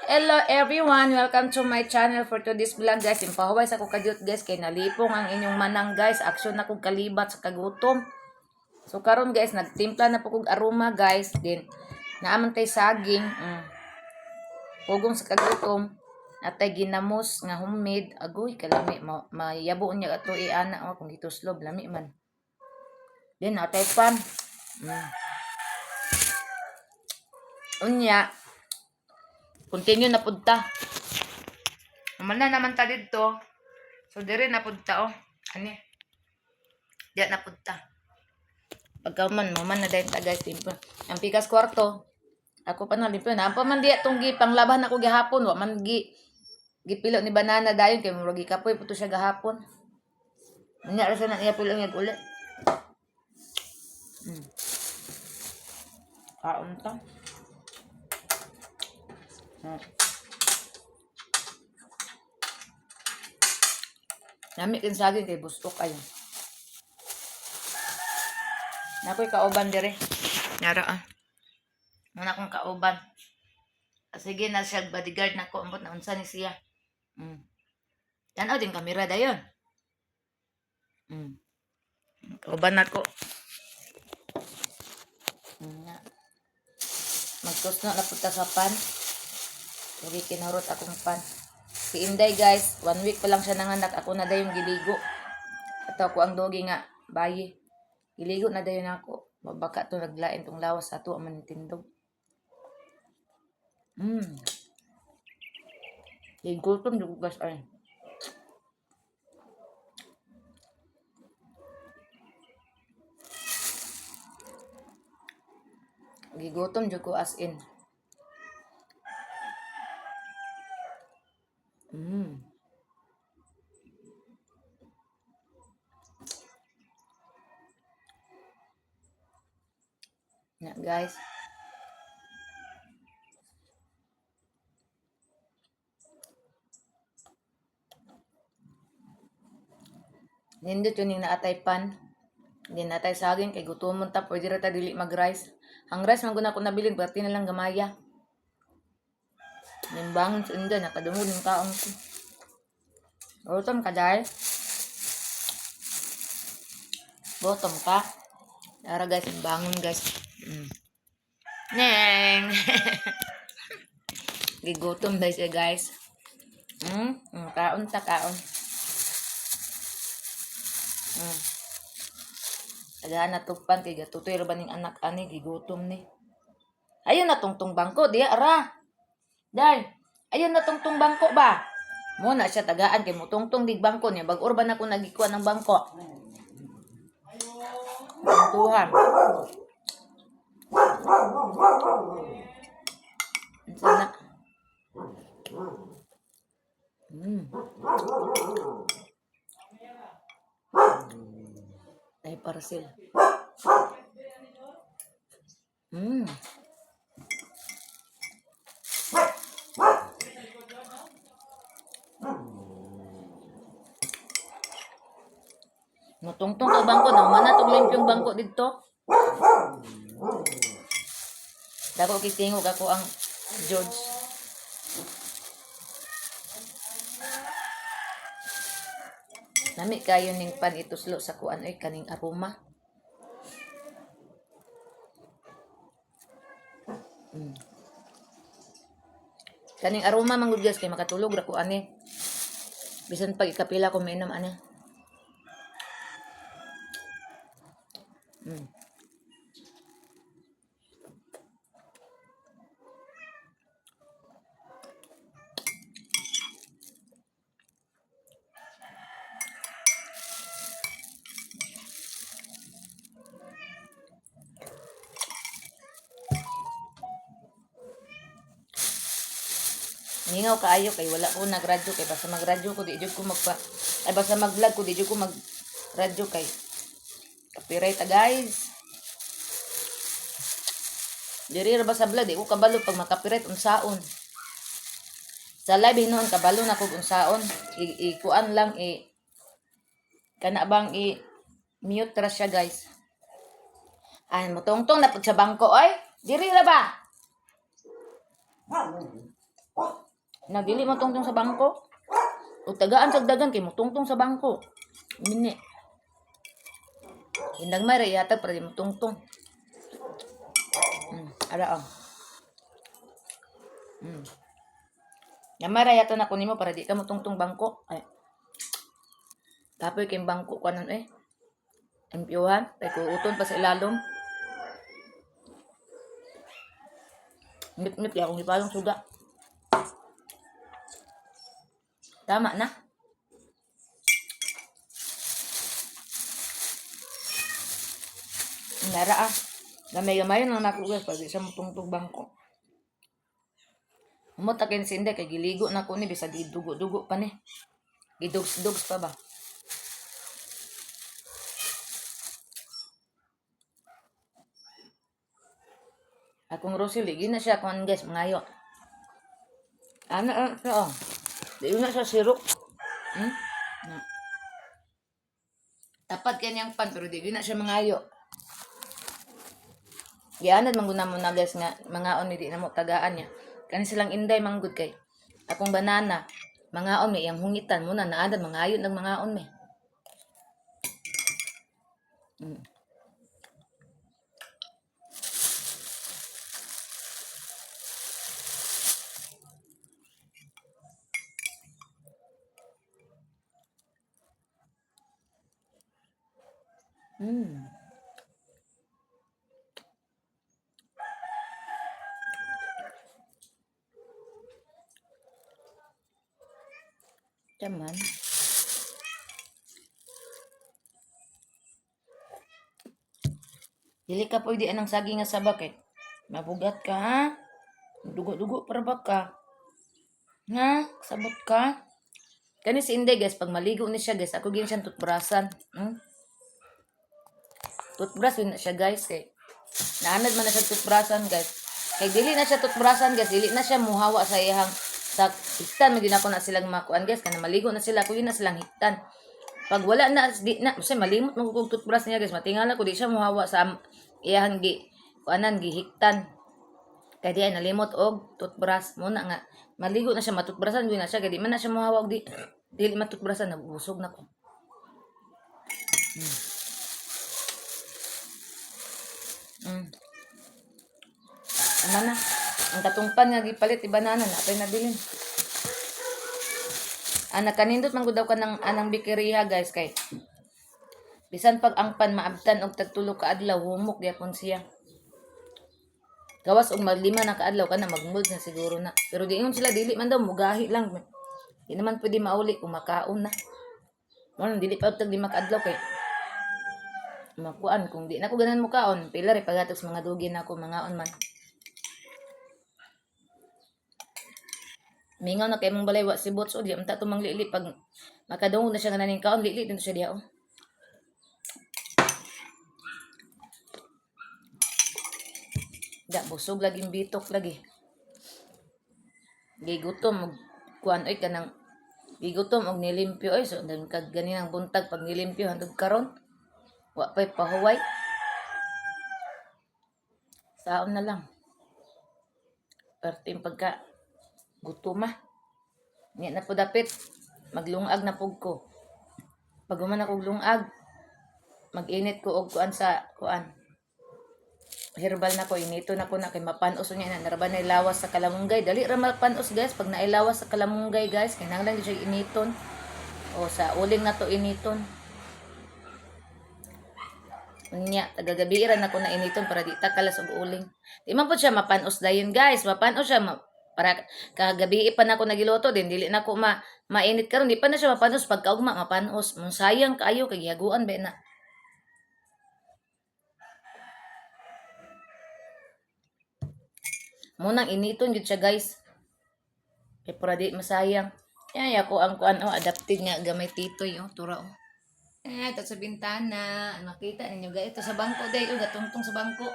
Hello everyone! Welcome to my channel for today's vlog guys. Impahuway sa kukadiyot guys kay nalipong ang inyong manang guys. Aksyon na kong kalibat sa kagutom. So karon guys, nagtimpla na po kong aroma guys. Din naaman tay saging. Pugong sa kagutom. Atay ginamos nga homemade. Agoy kalami. Mayabo niya ato iana. Kung gituslob, lami man. Din atay pan. Unya. Continue na punta. Naman na naman ta dito. So, dire na punta, oh. Ano? Diyan na punta. Pagka maman na dahil ta, guys. Limpo. Ang pikas kwarto. Ako pa na, limpo na. Ang paman diya itong panglaban ako gihapon. Wa man gipilo ni banana dayon. Kaya murag ikapoy po siya gahapon. Nangyari sa na niya pilo niya ulit. Kaon ta. Nami kin saging kay bustok kayo. Nakoy kauban dire. Nara Muna akong kauban. Sige na siya bodyguard nako ambot na unsa ni siya. Tanaw din kamera dayon. Kauban nako. Magtos na punta sa pan. Jadi kinurot akong pan. Si Inday guys, 1 week pa lang siya nanganak. Ako na dayon giligo. Ato ko ang dogi nga bayi. Giligo na dayon ako. Mabaka to naglain tong lawas ato ang manitindog. Gigutom jud guys ay. Gigutom jud ko as in. Ya guys. Nindot yun yung naatay pan. Hindi natay saging kay gutomon ta. Pwede rata dili mag-rice. Ang rice man guna ko nabilig. Berti na lang gamaya. Nimbangon sa inda. Nakadungod yung kaong ko. Bottom ka dahil. Bottom ka. Tara guys. Nimbangon guys. Neng. Gigutom dahil siya guys. Kaon ta kaon. Agahan na tupan kay gatutoy ra ba ning anak ani gigutom ni. Ayun na tungtong bangko diya ara. Dai. Ayun na tungtong bangko ba? Mo na siya tagaan kay mo tungtong dig bangko niya bag urban ako nagikuan ng bangko. Tuhan. Sana. Ay parcel. Matungtong ka bangko na mana tong limpyong bangko dito. Dako kitingog ako ang George. Nami kayo ning pan ituslo sa kuan ay kaning aroma. Kaning aroma manggod guys kay makatulog ra ko ani. Bisan pag ikapila ko mainom ani. Ningaw kaayo kay wala ko nagradyo kay basta magradyo ko di jud ko basta mag-vlog ko di jud ko magradyo kay copyright guys. Diri ra ba sa vlog di ko kabalo pag makapiright unsaon. Sa live hinuon kabalo na ko unsaon. Ikuan lang kana bang mute ra siya guys. Ay mo tongtong na pud sa bangko oy. Diri ra ba? Nagdili mo tungtong sa bangko. O tagaan sa dagan kay mo tungtong sa bangko. Mini. Hindang may rayata para di mo tungtong. Ara oh. Yamara yato na kunin mo para di ka mo tungtong bangko. Ay. Tapoy kay bangko kanon eh. Empyuhan, tay ko uton pa sa ilalom. Ngip-ngip ya akong ipalong suga. Tama na. Nara ah. Gamay-gamay nang nakugas pag isa mo tungtong bangko. Umot akin si Inday kay giligo na ko ni bisag gidugo-dugo pa ni. Gidugs-dugs pa ba? Akong Rosie, ligi na siya kung guys, mangayo. Ano siya oh. Ligi na siya sirok. Na. Tapat kanyang pan pero di na siya mangayo. Gianad mangguna mo na guys nga mangaon ni di na mo tagaan niya. Kani silang Inday manggud kay akong banana mangaon may iyang hungitan mo na naadad mangayon ng mangaon me. Taman. Dili ka pwede anang saging nga sa bakit. Mabugat ka ha? Dugo-dugo para ba ka? Ha? Sabot ka? Kani si Inday guys, pag maligo ni siya guys, ako gin siyang tutbrasan. Tutbras yun na siya guys kay naanad man na siya tutbrasan guys. Kay dili na siya tutbrasan guys, dili na siya muhawa sa iyang sa hiktan, magin ako na silang makuan guys, kana maligo na sila, kuya na silang hiktan. Pag wala na, di na, kasi malimot magkukog tutbras niya guys, matingala ko di siya muhawa sa iyang kuanan, gihiktan. Kaya di ay nalimot og tutbras, muna nga, maligo na siya, matutbrasan, di na siya, kaya di man na siya muhawa og dili matutbrasan, nabusog na ko. Ano na? Ang katungpan nga gipalit banana na tay nabilin. Kanindot man gud daw ka ng anang bikeriya guys kay bisan pag ang pan maabtan og tagtulo ka adlaw humok gyapon siya. Gawas og maglima na kaadlaw ka na magmold na siguro na. Pero di ingon sila dili man daw mugahi lang. Di naman pwede mauli kung makaon na. Mo dili pa tag 5 kaadlaw kay makuan kung di na ko ganan mo kaon pila ri pagatos mga dugi na ako mangaon man. Mingaw na kay mong balay wa si Bots o di amta tumang lili pag makadungog na siya ganan kaon lili din siya diha oh. Da busog laging bitok lagi. Gigutom og kuan oy kanang gigutom og nilimpyo oy so dan kag ganinang buntag pag nilimpyo hangtod karon wa pay pahuway. Saon na lang. Perting pagka gutuma. Nya na po dapit maglungag na pug ko. Pag man ako lungag mag-init ko og kuan sa kuan. Herbal na ko inito na ko na kay mapanos niya na naraban na ilawas sa kalamunggay. Dali ra mapanos guys pag nailawas sa kalamunggay guys kay nanglang siya initon. O sa uling na to initon. Unya tagagabi ra na ko na initon para di ta kalas og uling. Di man po siya mapanos dayon guys. Mapanos siya para kagabi pa na ko nagiluto din dili na ko mainit karon di pa na siya mapanos pagkaugma mapanos. Mong sayang kaayo kay gihaguan ba na. Munang initon gid siya guys. Kay para di masayang. Ay ako ang kuan adapted nga gamay titoy tura oh. Ito sa bintana, makita ninyo guys, ito sa bangko day, gatungtong sa bangko.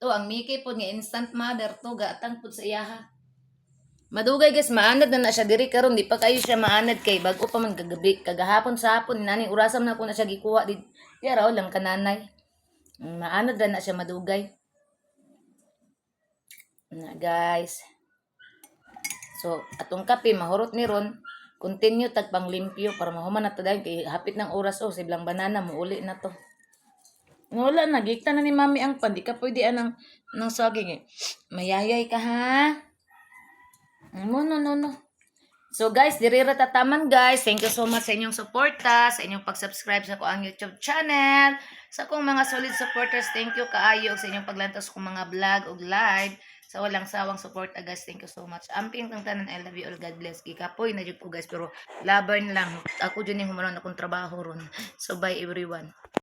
To ang Mickey po nga instant mother to gatang pud sa iyaha. Madugay guys, maanad na siya diri karon di pa kayo siya maanad kay bago pa man kagabi, kagahapon sa hapon nani urasam na ko na siya gikuha di. Raw lang kananay. Maanad na siya madugay. Na guys. So atong kape mahurot ni ron continue tag panglimpyo para mahuman na to dahil kay hapit ng oras siblang banana mo uli na to. Wala na gikta na ni mami ang pan di ka pwede anang nang saging eh. Mayayay ka ha. No. So guys, diri ra tataman guys. Thank you so much sa inyong suporta, sa inyong pag-subscribe sa ang YouTube channel. Sa akong mga solid supporters, thank you kaayo sa inyong paglantas kong mga vlog ug live. Sa walang sawang suporta guys, thank you so much. Amping tang tanan, I love you all, God bless. Gikapoy na jud ko guys, pero laban lang. Ako jud ning humaron akong trabaho ron. So bye everyone.